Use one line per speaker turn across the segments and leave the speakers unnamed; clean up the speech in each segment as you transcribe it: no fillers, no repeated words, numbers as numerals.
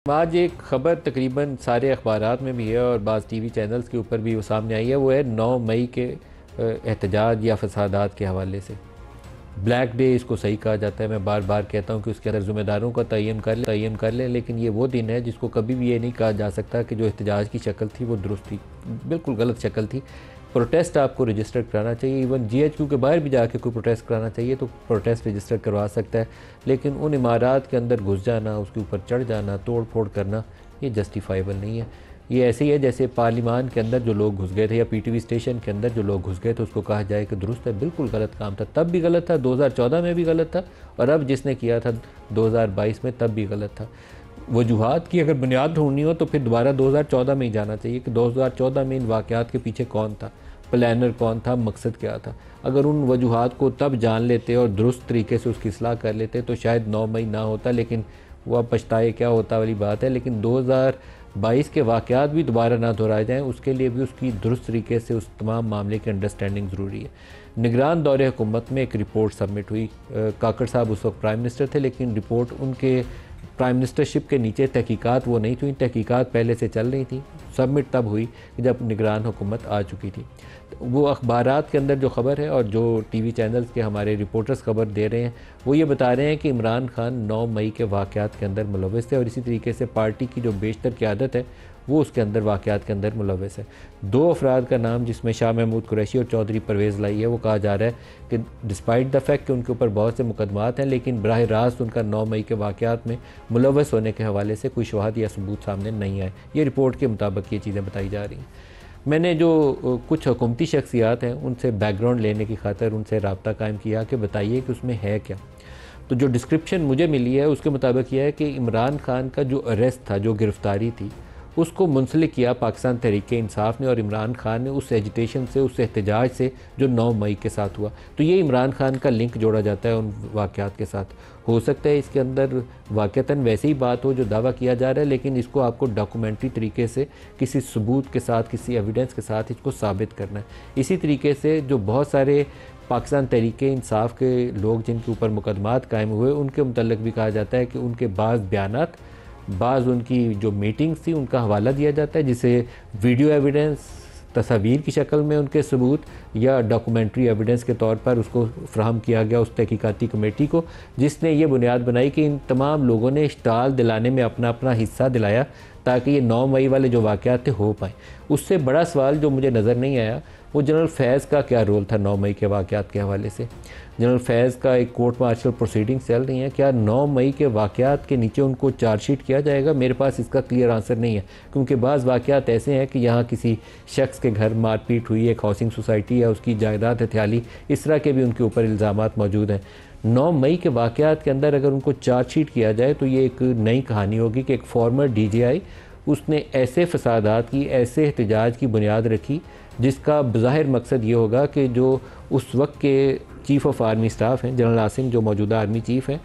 आज एक ख़बर तकरीबन सारे अखबारात में भी है और बाज़ टीवी चैनल्स के ऊपर भी वो सामने आई है। वो है 9 मई के एहतजाज या फसादात के हवाले से। ब्लैक डे इसको सही कहा जाता है। मैं बार बार कहता हूँ कि उसके अंदर ज़िम्मेदारों का तयन कर लें, लेकिन ये वो दिन है जिसको कभी भी ये नहीं कहा जा सकता कि जो एहतजाज की शक्ल थी वो दुरुस्त थी। बिल्कुल गलत शक्ल थी। प्रोटेस्ट आपको रजिस्टर कराना चाहिए। इवन GHQ के बाहर भी जाके कोई प्रोटेस्ट कराना चाहिए तो प्रोटेस्ट रजिस्टर करवा सकता है, लेकिन उन इमारात के अंदर घुस जाना, उसके ऊपर चढ़ जाना, तोड़ फोड़ करना, ये जस्टिफाइबल नहीं है। ये ऐसे ही है जैसे पार्लिमान के अंदर जो लोग घुस गए थे या PTV स्टेशन के अंदर जो लोग घुस गए थे उसको कहा जाए कि दुरुस्त है। बिल्कुल गलत काम था, तब भी गलत था, 2014 में भी गलत था, और अब जिसने किया था 2022 में तब भी गलत था। वजूहात की अगर बुनियाद ढूंढनी हो तो फिर दोबारा 2014 में ही जाना चाहिए कि 2014 में इन वाक़यात के पीछे कौन था, प्लानर कौन था, मकसद क्या था। अगर उन वजूहात को तब जान लेते और दुरुस्त तरीके से उसकी इस्लाह कर लेते तो शायद 9 मई ना होता, लेकिन वह पछताए क्या होता वाली बात है। लेकिन 2022 के वाक़यात भी दोबारा ना दोहराए जाएँ, उसके लिए भी उसकी दुरुस्त तरीके से उस तमाम मामले की अंडरस्टैंडिंग ज़रूरी है। निगरान दौरे हुकूमत में एक रिपोर्ट सबमिट हुई। काकड़ साहब उस वक्त प्राइम मिनिस्टर थे, लेकिन रिपोर्ट उनके प्राइम मिनिस्टरशिप के नीचे तहकीकात वो नहीं थी। तहकीकात पहले से चल रही थी। सबमिट तब हुई कि जब निगरान हुकूमत आ चुकी थी। वो अखबारात के अंदर जो ख़बर है और जो TV चैनल्स के हमारे रिपोर्टर्स खबर दे रहे हैं वो ये बता रहे हैं कि इमरान खान 9 मई के वाक़यात के अंदर मुलव्वस थे, और इसी तरीके से पार्टी की जो बेशतर क़यादत है वो उसके अंदर वाक़यात के अंदर मुलव्वस है। 2 अफराद का नाम जिसमें शाह महमूद कुरैशी और चौधरी परवेज़ लाई है, वो कहा जा रहा है कि डिस्पाइट द फैक्ट कि उनके ऊपर बहुत से मुकदमात हैं, लेकिन बराह रास्त उनका 9 मई के वाक़यात में मुलव्वस होने के हवाले से कोई शवाहद या सबूत सामने नहीं आए। ये रिपोर्ट के मुताबिक ये चीज़ें बताई जा रही हैं। मैंने जो कुछ हुकूमती शख्सियात हैं उनसे बैकग्राउंड लेने की खातिर उनसे रब्ता कायम किया कि बताइए कि उसमें है क्या। तो जो डिस्क्रिप्शन मुझे मिली है उसके मुताबिक यह है कि इमरान खान का जो अरेस्ट था, जो गिरफ़्तारी थी, उसको मुंसलिक किया पाकिस्तान तहरीक इंसाफ ने, और इमरान खान ने उस एजिटेशन से, उस एहतजाज से जो 9 मई के साथ हुआ, तो ये इमरान खान का लिंक जोड़ा जाता है उन वाक़यात के साथ। हो सकता है इसके अंदर वाक़तन वैसे ही बात हो जो दावा किया जा रहा है, लेकिन इसको आपको डॉक्यूमेंट्री तरीके से किसी सबूत के साथ, किसी एविडेंस के साथ इसको साबित करना है। इसी तरीके से जो बहुत सारे पाकिस्तान तहरीक इंसाफ के लोग जिनके ऊपर मुकदमात कायम हुए, उनके मुतल्लिक़ भी कहा जाता है कि उनके बाज़ बयानात, बाज़ उनकी जो मीटिंग्स थी उनका हवाला दिया जाता है, जिसे वीडियो एविडेंस, तस्वीर की शक्ल में उनके सबूत या डॉक्यूमेंट्री एविडेंस के तौर पर उसको फ्राहम किया गया उस तहकीकाती कमेटी को, जिसने ये बुनियाद बनाई कि इन तमाम लोगों ने इश्ताल दिलाने में अपना अपना हिस्सा दिलाया ताकि ये 9 मई वाले जो वाक़यात थे हो पाए। उससे बड़ा सवाल जो मुझे नज़र नहीं आया वो जनरल फैज़ का क्या रोल था 9 मई के वाक़यात के हवाले से। जनरल फैज़ का एक कोर्ट मार्शल प्रोसीडिंग्स चल रही हैं, क्या 9 मई के वाक़यात के नीचे उनको चार्जशीट किया जाएगा? मेरे पास इसका क्लियर आंसर नहीं है, क्योंकि बाज़ वाक़यात ऐसे हैं कि यहाँ किसी शख्स के घर मारपीट हुई, एक हाउसिंग सोसाइटी है, उसकी जायदाद हथियाली, इस तरह के भी उनके ऊपर इल्ज़ामात मौजूद हैं। 9 मई के वाक़यात के अंदर अगर उनको चार्जशीट किया जाए तो ये एक नई कहानी होगी कि एक फॉर्मर DGI उसने ऐसे फसादात की, ऐसे एहतजाज की बुनियाद रखी जिसका बज़ाहिर मकसद ये होगा कि जो उस वक्त के चीफ़ ऑफ आर्मी स्टाफ हैं, जनरल आसिम जो मौजूदा आर्मी चीफ़ हैं,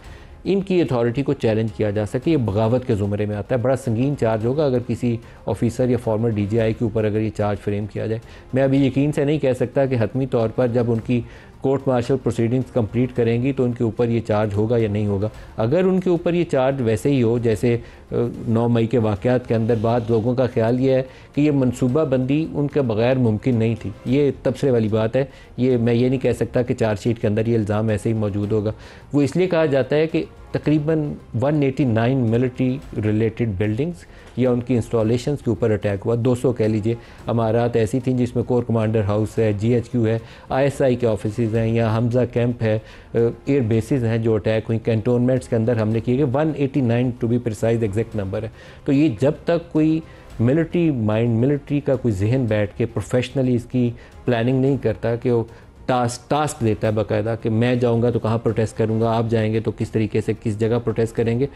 इनकी अथॉरिटी को चैलेंज किया जा सके। ये बगावत के ज़ुमरे में आता है। बड़ा संगीन चार्ज होगा अगर किसी ऑफिसर या फॉर्मर DGI के ऊपर अगर ये चार्ज फ्रेम किया जाए। मैं अभी यकीन से नहीं कह सकता कि हतमी तौर पर जब उनकी कोर्ट मार्शल प्रोसीडिंग्स कंप्लीट करेंगी तो उनके ऊपर ये चार्ज होगा या नहीं होगा। अगर उनके ऊपर ये चार्ज वैसे ही हो जैसे 9 मई के वाक़यात के अंदर, बाद लोगों का ख्याल ये है कि ये मनसूबा बंदी उनके बग़ैर मुमकिन नहीं थी। ये तबसरे वाली बात है। ये मैं ये नहीं कह सकता कि चार्जशीट के अंदर ये इल्ज़ाम ऐसे ही मौजूद होगा। वो इसलिए कहा जाता है कि तकरीबन 189 मिलिट्री रिलेटेड बिल्डिंग्स या उनकी इंस्टॉलेशंस के ऊपर अटैक हुआ। 200 कह लीजिए अमारात ऐसी थी जिसमें कोर कमांडर हाउस है, GHQ है, ISI के ऑफिसेज हैं, या हमज़ा कैंप है, एयर बेसिस हैं जो अटैक हुई, कैंटोनमेंट्स के अंदर हमले किए गए। 189 to be precise exact number है। तो ये जब तक कोई मिलिट्री माइंड, मिलिट्री का कोई जहन बैठ के प्रोफेशनली इसकी प्लानिंग नहीं करता कि वो टास्क देता है बाकायदा कि मैं जाऊंगा तो कहाँ प्रोटेस्ट करूंगा, आप जाएंगे तो किस तरीके से किस जगह प्रोटेस्ट करेंगे,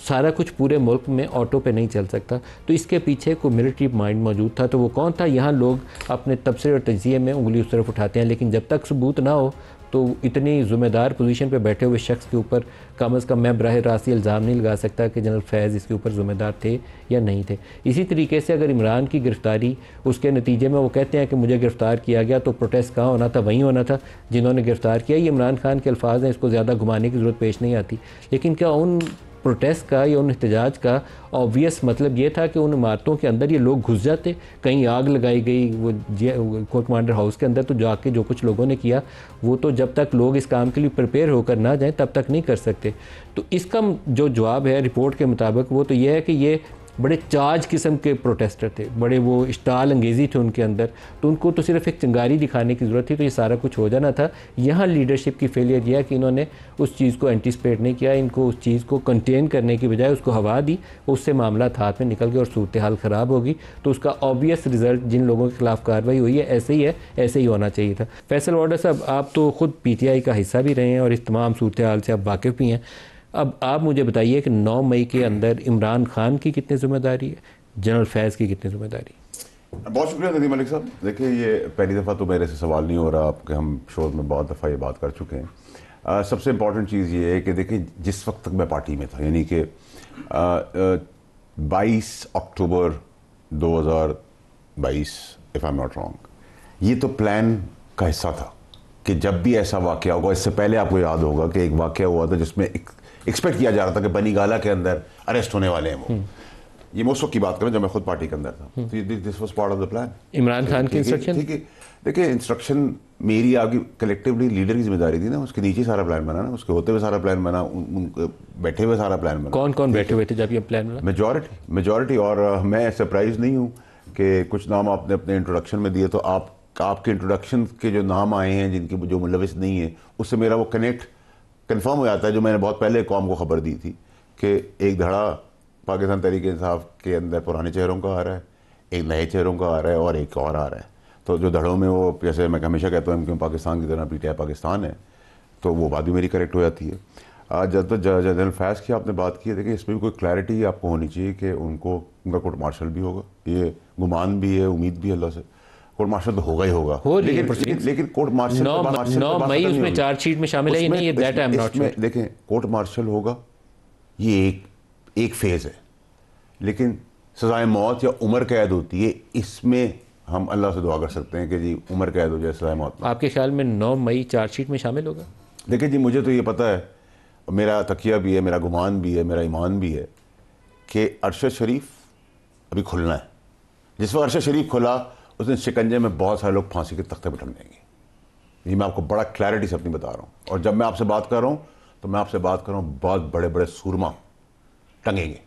सारा कुछ पूरे मुल्क में ऑटो पे नहीं चल सकता। तो इसके पीछे कोई मिलिट्री माइंड मौजूद था। तो वो कौन था? यहाँ लोग अपने तबसरे और तजिए में उंगली उस तरफ उठाते हैं, लेकिन जब तक सबूत ना हो तो इतनी ज़िम्मेदार पोजीशन पे बैठे हुए शख्स के ऊपर कम अज़ कम मैं बराह रास्त इल्ज़ाम नहीं लगा सकता कि जनरल फैज़ इसके ऊपर ज़िम्मेदार थे या नहीं थे। इसी तरीके से अगर इमरान की गिरफ़्तारी, उसके नतीजे में वो कहते हैं कि मुझे गिरफ़्तार किया गया, तो प्रोटेस्ट कहाँ होना था? वहीं होना था जिन्होंने गिरफ़्तार किया। ये इमरान खान के अल्फाज हैं, इसको ज़्यादा घुमाने की ज़रूरत पेश नहीं आती। लेकिन क्या उन प्रोटेस्ट का या उन एहतजाज का ऑब्वियस मतलब ये था कि उन इमारतों के अंदर ये लोग घुस जाते, कहीं आग लगाई गई वो कोर्ट कमांडर हाउस के अंदर, तो जाके जो कुछ लोगों ने किया वो तो जब तक लोग इस काम के लिए प्रिपेयर होकर ना जाएं तब तक नहीं कर सकते। तो इसका जो जवाब है रिपोर्ट के मुताबिक वो तो ये है कि ये बड़े चार्ज किस्म के प्रोटेस्टर थे, बड़े वो स्टाल अंगेज़ी थे उनके अंदर, तो उनको तो सिर्फ एक चिंगारी दिखाने की ज़रूरत थी तो ये सारा कुछ हो जाना था। यहाँ लीडरशिप की फेलियर यह है कि इन्होंने उस चीज़ को एंटिसिपेट नहीं किया, इनको उस चीज़ को कंटेन करने की बजाय उसको हवा दी, उससे मामला हाथ में निकल गया और सूरत हाल ख़राब होगी। तो उसका ऑब्वियस रिज़ल्ट जिन लोगों के खिलाफ कार्रवाई हुई है ऐसे ही है, ऐसे ही होना चाहिए था। फैसल वाडा साहब, आप तो ख़ुद PTI का हिस्सा भी रहे हैं और इस तमाम सूरत हाल से आप वाकिफ़ भी हैं। अब आप मुझे बताइए कि 9 मई के अंदर इमरान खान की कितनी ज़िम्मेदारी है, जनरल फैज़ की कितनी ज़िम्मेदारी?
बहुत शुक्रिया नदीम मलिक साहब। देखिए, ये पहली दफ़ा तो मेरे से सवाल नहीं हो रहा, आपके हम शो में बहुत दफ़ा ये बात कर चुके हैं। सबसे इम्पॉर्टेंट चीज़ ये है कि देखिए, जिस वक्त तक मैं पार्टी में था, यानी कि 22 अक्टूबर 2022 if I am not wrong, ये तो प्लान का हिस्सा था कि जब भी ऐसा वाक़या होगा, इससे पहले आपको याद होगा कि एक वाक़या हुआ था जिसमें एक्सपेक्ट किया जा रहा था कि बनी गाला के अंदर अरेस्ट होने वाले हैं वो। ये मैं उस वक्त की बात करें जब मैं खुद पार्टी के अंदर था। तो this was part of the plan.
Imran Khan की इंस्ट्रक्शन,
ठीक है, देखिए इंस्ट्रक्शन मेरी आपकी कलेक्टिवली लीडर की जिम्मेदारी थी ना, उसके नीचे सारा प्लान बना ना, उसके होते हुए सारा प्लान बना, बैठे हुए सारा प्लान बना।
कौन कौन बैठे हुए थे जब ये प्लान बना?
मेजॉरिटी। और मैं सरप्राइज नहीं हूँ कि कुछ नाम आपने अपने इंट्रोडक्शन में दिए, तो आपके इंट्रोडक्शन के जो नाम आए हैं जिनकी जो मुलविस नहीं है, उससे मेरा वो कन्फर्म हो जाता है जो मैंने बहुत पहले कौम को खबर दी थी कि एक धड़ा पाकिस्तान तहरीक इंसाफ के अंदर पुराने चेहरों का आ रहा है, एक नए चेहरों का आ रहा है और एक और आ रहा है। तो जो धड़ों में वो, जैसे मैं हमेशा कहता हूँ क्यों पाकिस्तान की तरह PTI पाकिस्तान है, तो वो बात भी मेरी करेक्ट हो जाती है। जब तो जनरल फैज़ की आपने बात की है, देखिए इसमें भी कोई क्लैरिटी आपको होनी चाहिए कि उनका कोर्ट मार्शल भी होगा, ये गुमान भी है, उम्मीद भी अल्लाह से कोर्ट मार्शल तो होगा ही होगा। लेकिन कोर्ट मार्शल
9 मई उसमें चार्जशीट में शामिल है नहीं, that I am not sure.
देखें, कोर्ट मार्शल होगा, ये एक फेज़ है, लेकिन सजाए मौत या उम्र कैद होती है, इसमें हम अल्लाह से दुआ कर सकते हैं कि जी उम्र कैद हो जाए, सजाए मौत।
आपके ख्याल में 9 मई चार्जशीट में शामिल होगा?
देखिए जी, मुझे तो ये पता है, मेरा तकिया भी है, मेरा गुमान भी है, मेरा ईमान भी है कि अरशद शरीफ अभी खुलना है। जिस वक्त अरशद शरीफ खुला उस दिन शिकंजे में बहुत सारे लोग फांसी के तख्ते पर टंग जाएंगे। ये मैं आपको बड़ा क्लैरिटी से अपनी बता रहा हूँ। और जब मैं आपसे बात कर रहा हूँ तो मैं आपसे बात कर रहा हूँ बहुत बड़े बड़े सूरमा टंगेंगे।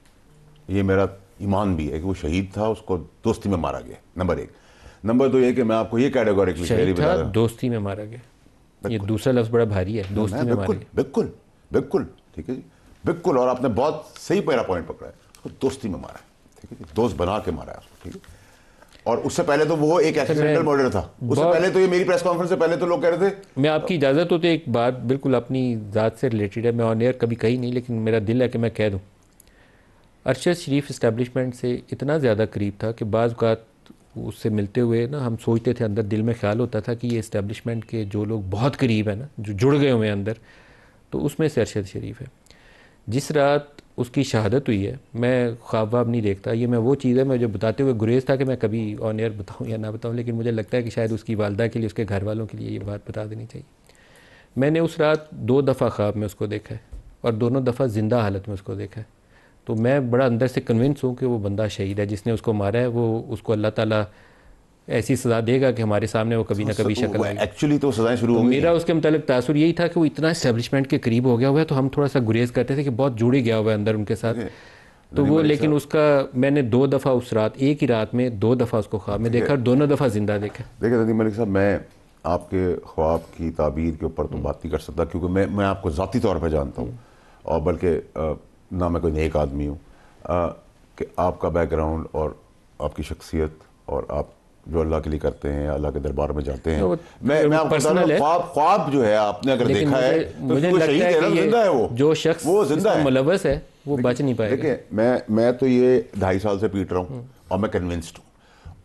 ये मेरा ईमान भी है कि वो शहीद था, उसको दोस्ती में मारा गया, नंबर 1। नंबर 2 ये कि मैं आपको ये कैटेगोरिकली
शहीद था, दोस्ती में मारा गया, ये दूसरा लफ्ज़ बड़ा भारी है, दोस्ती में मारा गया।
बिल्कुल बिल्कुल ठीक है जी, बिल्कुल। और आपने बहुत सही मेरा पॉइंट पकड़ा है, उसको दोस्ती में मारा है, ठीक है जी, दोस्त बना के मारा है उसको, ठीक है। और उससे पहले तो वो एक एक्सीडेंटल मर्डर था, उससे पहले तो ये मेरी प्रेस कॉन्फ्रेंस से पहले तो लोग कह रहे थे।
मैं आपकी इजाज़त हो तो एक बात बिल्कुल अपनी ज़ात से रिलेटेड है, मैं ऑन एयर कभी कही नहीं, लेकिन मेरा दिल है कि मैं कह दूँ। अरशद शरीफ इस्टेब्लिशमेंट से इतना ज़्यादा करीब था कि बाज़ औक़ात उससे मिलते हुए ना हम सोचते थे, अंदर दिल में ख्याल होता था कि ये इस्टेब्लिशमेंट के जो लोग बहुत करीब हैं ना, जो जुड़ गए हुए हैं अंदर, तो उसमें से अरशद शरीफ है। जिस रात उसकी शहादत हुई है, मैं ख्वाब वाब नहीं देखता, ये मैं वो चीज़ है मैं जो बताते हुए गुरेज था कि मैं कभी ऑन एयर बताऊँ या ना बताऊँ, लेकिन मुझे लगता है कि शायद उसकी वालदा के लिए, उसके घर वालों के लिए ये बात बता देनी चाहिए। मैंने उस रात 2 दफ़ा ख्वाब में उसको देखा है और दोनों दफ़ा ज़िंदा हालत में उसको देखा है। तो मैं बड़ा अंदर से कन्विंस हूँ कि वो बंदा शहीद है, जिसने उसको मारा है, वो उसको अल्लाह ताला ऐसी सज़ा देगा कि हमारे सामने वो कभी ना कभी शक्ल आएगी।
एक्चुअली तो सज़ाएं शुरू हो गई।
मेरा उसके मुतालिक तासुर यही था कि वो इतना एस्टेब्लिशमेंट के करीब हो गया हुआ है, तो हम थोड़ा सा गुरेज करते थे कि बहुत जुड़ गया हुआ है अंदर उनके साथ। तो वो, लेकिन उसका मैंने 2 दफ़ा उस रात, एक ही रात में 2 दफ़ा उसको ख्वाब में देखा और दोनों दफ़ा जिंदा देखा।
देखिए नदीम मलिक साहब, मैं आपके ख्वाब की ताबीर के ऊपर तो बात नहीं कर सकता, क्योंकि मैं आपको ज़ाती तौर पर जानता हूँ, और बल्कि ना मैं कोई नेक आदमी हूँ, कि आपका बैकग्राउंड और आपकी शख्सियत और आप जो अल्लाह के लिए करते हैं, अल्लाह के दरबार में जाते हैं, मैं आपको बता रहा हूँ, ख्वाब जो है आपने अगर देखा है तो
मुझे लगता है कि
जिंदा है, वो
जो शख्स
वो जिंदा है,
मुलव्वस है, वो बच नहीं पाएगा।
देखिए मैं तो ये 2.5 साल से पीट रहा हूँ और मैं कन्विंस्ड हूँ।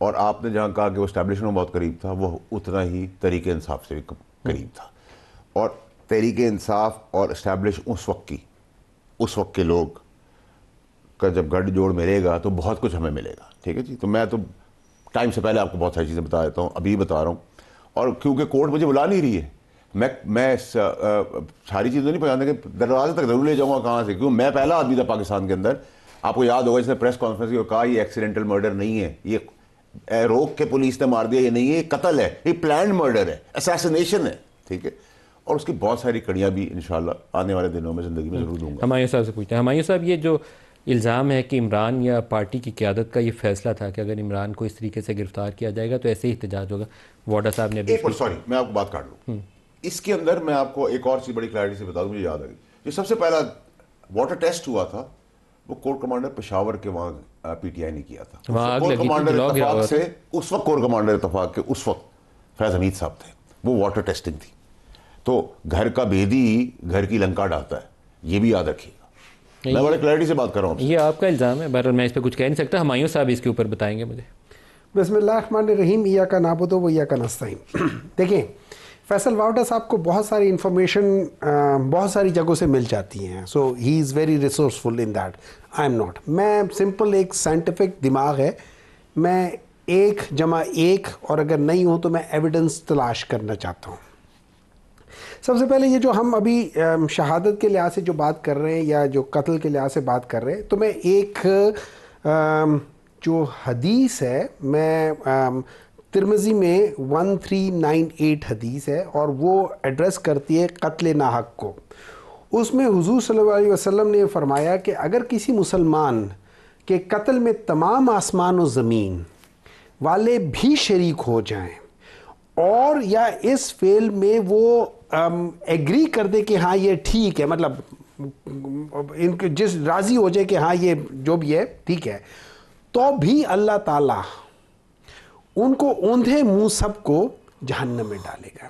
और आपने जहाँ कहा कि वो एस्टैब्लिशमेंट में बहुत करीब था, वो उतना ही तहरीक इंसाफ से भी करीब था। और तहरीक इंसाफ और एस्टैब्लिश उस वक्त के लोग का जब गठ जोड़ मिलेगा तो बहुत कुछ हमें मिलेगा, ठीक है जी। तो मैं तो टाइम से पहले आपको बहुत सारी चीज़ें बता देता हूँ, अभी बता रहा हूँ। और क्योंकि कोर्ट मुझे बुला नहीं रही है, मैं सारी चीज़ें नहीं पहुँचाने के दरवाजे तक जरूर ले जाऊँगा कहाँ से, क्योंकि मैं पहला आदमी था पाकिस्तान के अंदर। आपको याद होगा इसने प्रेस कॉन्फ्रेंस में कहा ये एक्सीडेंटल मर्डर नहीं है, ये रोक के पुलिस ने मार दिया, ये नहीं है, ये कत्ल है, ये प्लान्ड मर्डर है, असैसिनेशन है, ठीक है। और उसकी बहुत सारी कड़ियाँ भी इंशाल्लाह आने वाले दिनों में ज़िंदगी में ज़रूर दूंगा।
हमायूं साहब से पूछते हैं, हमायूं साहब ये जो इल्ज़ाम है कि इमरान या पार्टी की क़यादत का ये फैसला था कि अगर इमरान को इस तरीके से गिरफ्तार किया जाएगा तो ऐसे ही एहतजाज होगा, वाडा साहब ने
एक सॉरी मैं आपको बात काट लूँ, इसके अंदर मैं आपको एक और चीज़ बड़ी क्लैरिटी से बता दूँ, मुझे याद आ गई। जो सबसे पहला वाटर टेस्ट हुआ था वो कोर कमांडर पेशावर के वहाँ पीटीआई ने किया था। कोर कमांडर इत्तफाक से उस वक्त कोर कमांडर इत्तफाक के उस वक्त फैज हमीद साहब थे, वो वाटर टेस्टिंग थी। तो घर का भेदी घर की लंका डालता है, ये भी याद रखिएगा। मैं बड़े क्लैरिटी से बात कर रहा हूँ।
ये आपका इल्ज़ाम है, बहरहाल मैं इस पर कुछ कह नहीं सकता। हमायूं साहब इसके ऊपर बताएंगे मुझे।
बिस्मिल्लाहिर्रहमानिर्रहीम, इय्याका नअबुदु व इय्याका नस्तईन। देखिए, फैसल वावडा साहब को बहुत सारी इन्फॉर्मेशन बहुत सारी जगहों से मिल जाती हैं, so he is very resourceful in that. I am not. मैं सिंपल एक साइंटिफिक दिमाग है, मैं 1+1 और अगर नहीं हो तो मैं एविडेंस तलाश करना चाहता हूँ। सबसे पहले ये जो हम अभी शहादत के लिहाज से जो बात कर रहे हैं या जो कत्ल के लिहाज से बात कर रहे हैं, तो मैं एक जो हदीस है, मैं तिरमिज़ी में 1398 हदीस है और वो एड्रेस करती है कत्ल नाहक को। उसमें हुजूर सल्लल्लाहु अलैहि वसल्लम ने फरमाया कि अगर किसी मुसलमान के कत्ल में तमाम आसमान और ज़मीन वाले भी शरीक हो जाएं और या इस फेल में वो एग्री कर दे कि हाँ ये ठीक है, मतलब इनके जिस राज़ी हो जाए कि हाँ ये जो भी है ठीक है, तो भी अल्लाह ताला उनको औंधे मुंह सबको जहन्नम में डालेगा।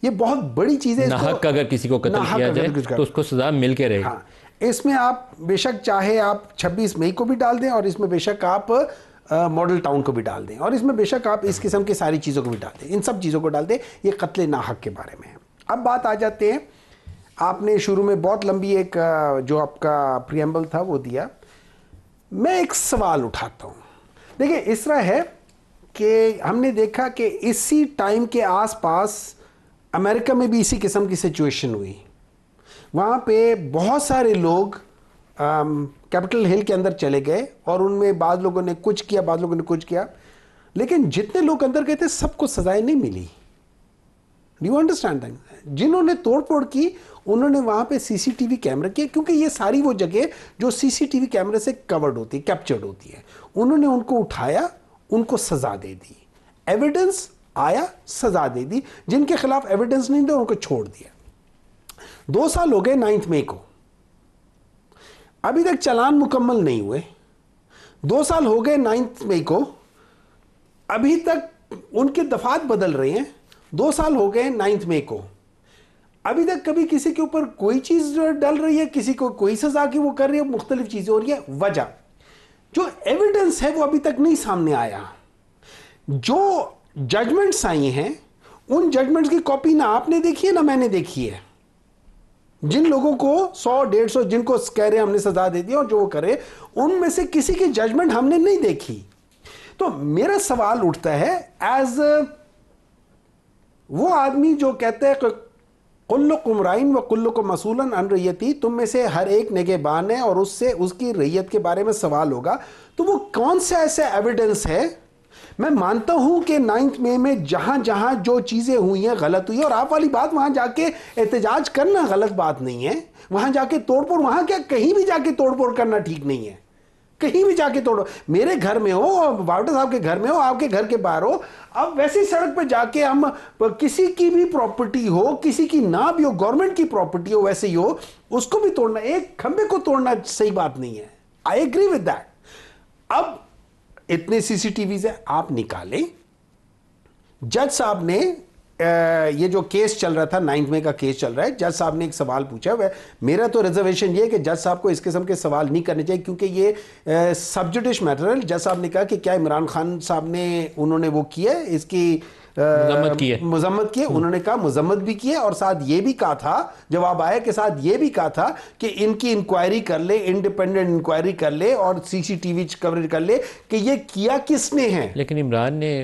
ये बहुत बड़ी चीज़ है।
नाहक अगर किसी को कत्ल किया जाए तो उसको सजा मिल के रहेगी।
हाँ, इसमें आप बेशक चाहे आप 26 मई को भी डाल दें और इसमें बेशक आप मॉडल टाउन को भी डाल दें और इसमें बेशक आप इस किस्म की सारी चीज़ों को भी डाल दें, इन सब चीज़ों को डाल दें। ये कत्ल नाहक के बारे में है। अब बात आ जाते हैं, आपने शुरू में बहुत लंबी एक जो आपका प्रियम्बल था वो दिया। मैं एक सवाल उठाता हूँ। देखिए, इस तरह है कि हमने देखा कि इसी टाइम के आसपास अमेरिका में भी इसी किस्म की सिचुएशन हुई। वहाँ पे बहुत सारे लोग कैपिटल हिल के अंदर चले गए और उनमें बाद लोगों ने कुछ किया, बाद लोगों ने कुछ किया, लेकिन जितने लोग अंदर गए थे सबको सजाएं नहीं मिली। Do you understand that? जिन्होंने तोड़फोड़ की उन्होंने वहाँ पे सीसीटीवी कैमरा किए, क्योंकि ये सारी वो जगह जो सीसीटीवी कैमरे से कवर्ड होती है, कैप्चर्ड होती है। उन्होंने उनको उठाया, उनको सजा दे दी, एविडेंस आया, सजा दे दी। जिनके खिलाफ एविडेंस नहीं था उनको छोड़ दिया। 2 साल हो गए 9 मई को, अभी तक चालान मुकम्मल नहीं हुए। 2 साल हो गए 9 मई को, अभी तक उनके दफात बदल रहे हैं। 2 साल हो गए 9 मई को, अभी तक कभी किसी के ऊपर कोई चीज डल रही है, किसी को कोई सजा की वो कर रही है, मुख्तलिफ चीजें हो रही है। वजह जो एविडेंस है वो अभी तक नहीं सामने आया। जो जजमेंट्स आई हैं उन जजमेंट्स की कॉपी ना आपने देखी है ना मैंने देखी है। जिन लोगों को 100-150 जिनको कह रहे हमने सजा दे दी और जो वो करे, उनमें से किसी की जजमेंट हमने नहीं देखी। तो मेरा सवाल उठता है, एज वो आदमी जो कहते हैं कुल्लुकुम राइन व कुल्लुकुम मसूलन अन रैयती, तुम में से हर एक निगहबान है और उससे उसकी रैयत के बारे में सवाल होगा। तो वो कौन सा ऐसा एविडेंस है? मैं मानता हूं कि 9 मई में जहां जहां जो चीजें हुई हैं गलत हुई है, और आप वाली बात वहां जाके एहतजाज करना गलत बात नहीं है। वहां जाके तोड़फोड़, वहां क्या कहीं भी जाके तोड़फोड़ करना ठीक नहीं है। कहीं भी जाके तोड़ो, मेरे घर में हो, वावडा साहब के घर में हो, आपके घर के बाहर हो, अब वैसी सड़क पे जाके हम किसी की भी प्रॉपर्टी हो, किसी की ना भी हो, गवर्नमेंट की प्रॉपर्टी हो, वैसे ही हो, उसको भी तोड़ना, एक खंबे को तोड़ना सही बात नहीं है। I agree with that. अब इतने सीसीटीवीज है, आप निकालें। जज साहब ने ये जो केस चल रहा था, 9 मई का केस चल रहा है, जज साहब ने एक सवाल पूछा। वह मेरा तो रिजर्वेशन ये है कि जज साहब को इस किस्म के सवाल नहीं करने चाहिए, क्योंकि ये सब्जुडिश मैटर है। जज साहब ने कहा कि क्या इमरान खान साहब ने उन्होंने वो किया, इसकी मजम्मत की है। उन्होंने कहा मजम्मत भी की है, और साथ ये भी कहा था, जवाब आया के साथ ये भी कहा था कि इनकी इंक्वायरी कर ले, इंडिपेंडेंट इंक्वायरी कर ले और सीसीटीवी कवरेज कर ले कि ये किया किसने है।
लेकिन इमरान ने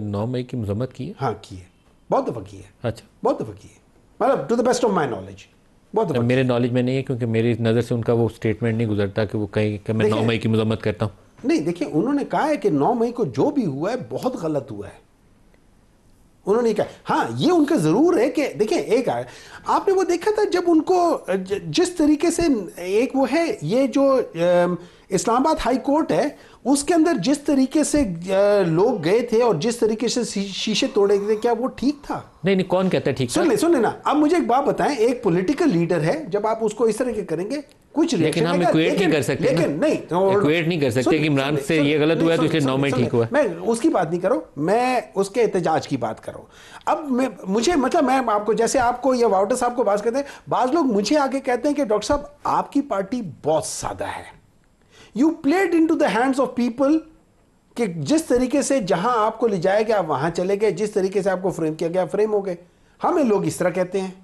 9 मई की मजम्मत की है।
हाँ की है, बहुत दफा की है।
अच्छा,
बहुत दफा की है। मतलब to the best of my knowledge. बहुत
मेरे नॉलेज में नहीं है, क्योंकि मेरी नज़र से उनका वो स्टेटमेंट नहीं गुजरता कि वो कहीं कि मैं 9 मई की मजम्मत करता हूँ।
नहीं, देखिए उन्होंने कहा है कि 9 मई को जो भी हुआ है बहुत गलत हुआ है, उन्होंने कहा। हाँ, ये उनका जरूर है कि देखिए, एक आपने वो देखा था जब उनको जिस तरीके से एक वो है ये जो इस्लामाबाद हाई कोर्ट है उसके अंदर जिस तरीके से लोग गए थे और जिस तरीके से शीशे तोड़े गए थे, क्या वो ठीक था?
नहीं, कौन कहता है ठीक था?
सुन लेना, अब मुझे एक बात बताएं, एक पॉलिटिकल लीडर है, जब आप उसको इस तरह के करेंगे कुछ
लेकिन हम इक्वेट नहीं कर सकते,
लेकिन नहीं
इक्वेट नहीं कर सकते कि इमरान से ये गलत हुआ है तो इसलिए 9 मई ठीक हुआ।
मैं उसकी बात नहीं करो, मैं उसके एहतजाज की बात करूं। अब मुझे मतलब मैं आपको, जैसे आपको या वाउटर साहब को बात कहते हैं, बाज लोग मुझे आके कहते हैं कि डॉक्टर साहब आपकी पार्टी बहुत सादा है, you played into the hands of people, कि जिस तरीके से जहां आपको ले जाया गया वहां चले गए, जिस तरीके से आपको फ्रेम किया गया फ्रेम हो गए। हमें लोग इस तरह कहते हैं।